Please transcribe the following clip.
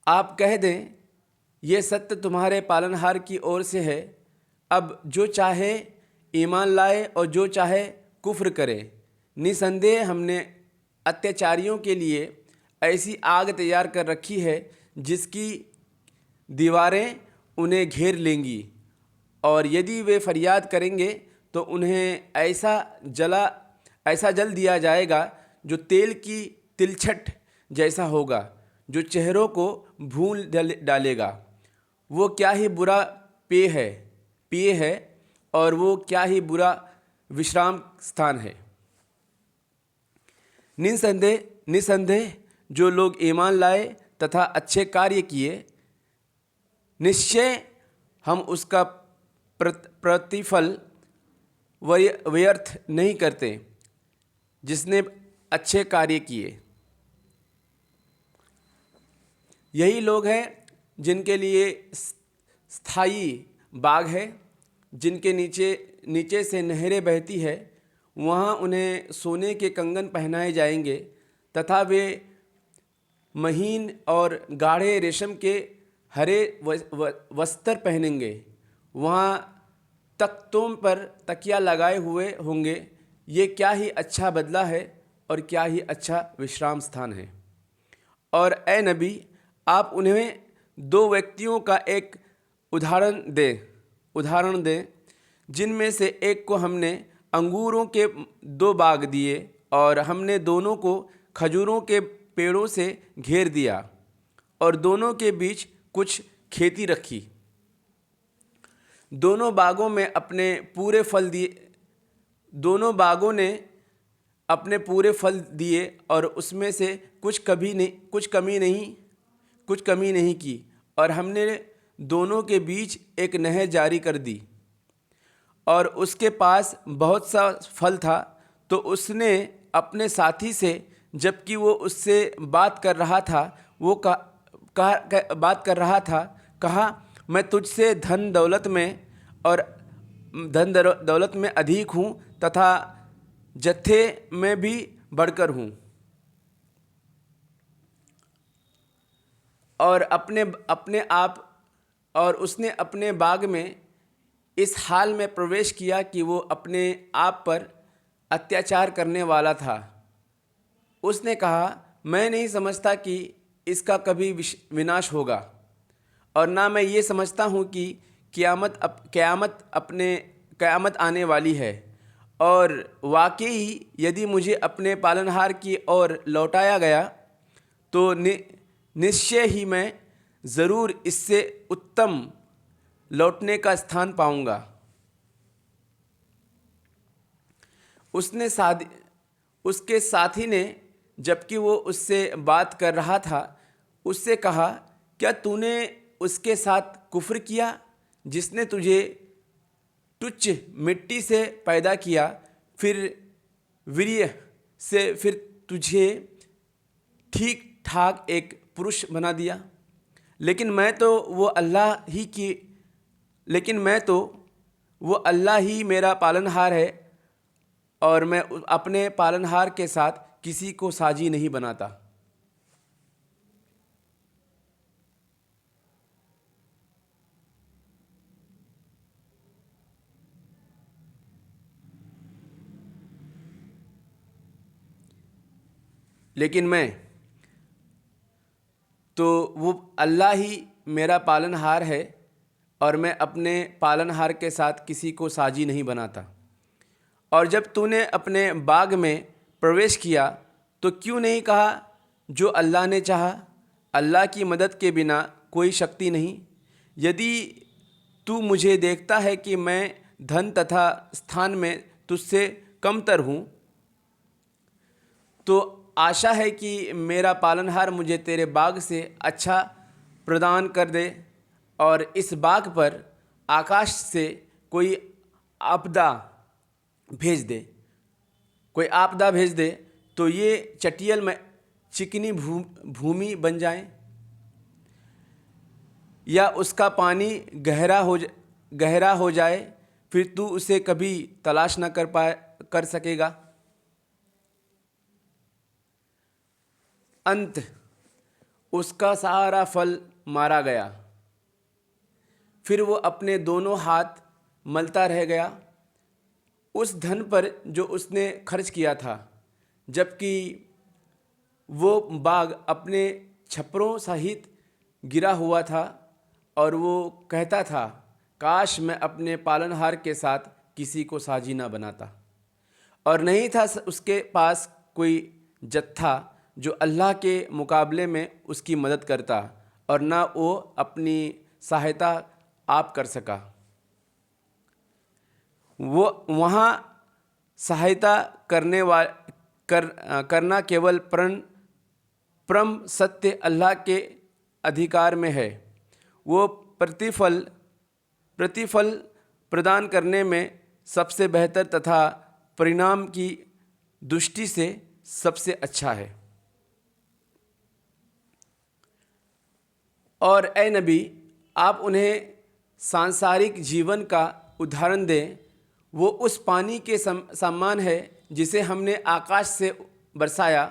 आप कह दें, ये सत्य तुम्हारे पालनहार की ओर से है। अब जो चाहे ईमान लाए और जो चाहे कुफ्र करे। निसंदेह हमने अत्याचारियों के लिए ऐसी आग तैयार कर रखी है जिसकी दीवारें उन्हें घेर लेंगी, और यदि वे फरियाद करेंगे तो उन्हें ऐसा जल दिया जाएगा जो तेल की तिलछट जैसा होगा, जो चेहरों को भून डालेगा। वो क्या ही बुरा पेय है और वो क्या ही बुरा विश्राम स्थान है। निसंदेह जो लोग ईमान लाए तथा अच्छे कार्य किए, निश्चय हम उसका प्रतिफल व्यर्थ नहीं करते जिसने अच्छे कार्य किए। यही लोग हैं जिनके लिए स्थायी बाग है, जिनके नीचे से नहरें बहती है। वहाँ उन्हें सोने के कंगन पहनाए जाएंगे तथा वे महीन और गाढ़े रेशम के हरे वस्त्र पहनेंगे। वहाँ तख्तों पर तकिया लगाए हुए होंगे। ये क्या ही अच्छा बदला है और क्या ही अच्छा विश्राम स्थान है। और ए नबी, आप उन्हें दो व्यक्तियों का एक उदाहरण दें जिनमें से एक को हमने अंगूरों के 2 बाग दिए और हमने दोनों को खजूरों के पेड़ों से घेर दिया और दोनों के बीच कुछ खेती रखी। दोनों बागों ने अपने पूरे फल दिए और उसमें से कुछ कमी नहीं की। और हमने दोनों के बीच एक नहर जारी कर दी और उसके पास बहुत सा फल था। तो उसने अपने साथी से, जबकि वो उससे बात कर रहा कहा, मैं तुझसे धन दौलत में अधिक हूँ तथा जत्थे में भी बढ़कर हूँ। और उसने अपने बाग में इस हाल में प्रवेश किया कि वो अपने आप पर अत्याचार करने वाला था। उसने कहा, मैं नहीं समझता कि इसका कभी विनाश होगा, और ना मैं ये समझता हूँ कि क़यामत आने वाली है। और वाकई यदि मुझे अपने पालनहार की ओर लौटाया गया तो निश्चय ही मैं ज़रूर इससे उत्तम लौटने का स्थान पाऊंगा। उसके साथी ने, जबकि वो उससे बात कर रहा था, उससे कहा, क्या तूने उसके साथ कुफ्र किया जिसने तुझे तुच्छ मिट्टी से पैदा किया, फिर वीर्य से फिर तुझे ठीक ठाक एक पुरुष बना दिया। लेकिन मैं तो वो अल्लाह ही मेरा पालनहार है, और मैं अपने पालनहार के साथ किसी को साजी नहीं बनाता। लेकिन मैं तो वो अल्लाह ही मेरा पालनहार है, और मैं अपने पालनहार के साथ किसी को साजी नहीं बनाता। और जब तूने अपने बाग में प्रवेश किया तो क्यों नहीं कहा, जो अल्लाह ने चाहा। अल्लाह की मदद के बिना कोई शक्ति नहीं। यदि तू मुझे देखता है कि मैं धन तथा स्थान में तुझसे कमतर हूँ, तो आशा है कि मेरा पालनहार मुझे तेरे बाग से अच्छा प्रदान कर दे, और इस बाग पर आकाश से कोई आपदा भेज दे तो ये चटियल में चिकनी भूमि बन जाए, या उसका पानी गहरा हो जाए, फिर तू उसे कभी तलाश न कर सकेगा। उसका सारा फल मारा गया। फिर वो अपने दोनों हाथ मलता रह गया उस धन पर जो उसने खर्च किया था, जबकि वो बाग अपने छप्परों सहित गिरा हुआ था और वो कहता था, काश मैं अपने पालनहार के साथ किसी को साझी ना बनाता। और नहीं था उसके पास कोई जत्था जो अल्लाह के मुकाबले में उसकी मदद करता, और ना वो अपनी सहायता आप कर सका। वो वहाँ सहायता करना केवल परम सत्य अल्लाह के अधिकार में है। वो प्रतिफल प्रदान करने में सबसे बेहतर तथा परिणाम की दृष्टि से सबसे अच्छा है। और ए नबी, आप उन्हें सांसारिक जीवन का उदाहरण दें। वो उस पानी के समान है जिसे हमने आकाश से बरसाया